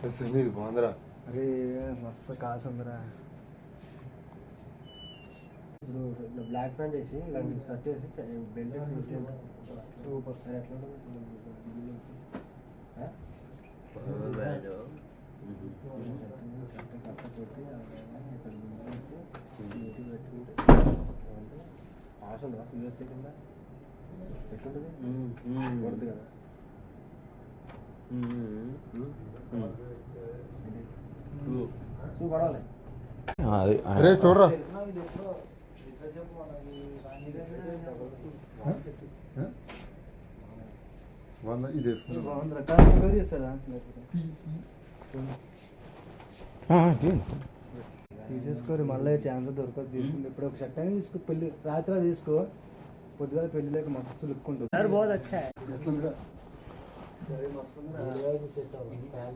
ఇది బాగుందిరా. అరే మస్తు కాసుందిరా. ఇప్పుడు బ్లాక్ ప్యాంట్ వేసి ఇలాంటి షర్ట్ వేసి బెల్ట్ సూపర్ సార్. ఎట్లా ఆశ ఉండదా ఫీల్ వచ్చే కింద ఎట్లుంటుంది పడుతుంది కదా. పడాలి. అరే చూడరా ఇది తీసేసుకోరు మళ్ళీ ఛాన్స్ దొరకదు. తీసుకుంటే ఇప్పుడు ఒక షర్ట్ అయినా తీసుకో. పెళ్లి రాత్రి తీసుకో, పొద్దుగా పెళ్లి లేక మస్తు లుక్ ఉంటుంది.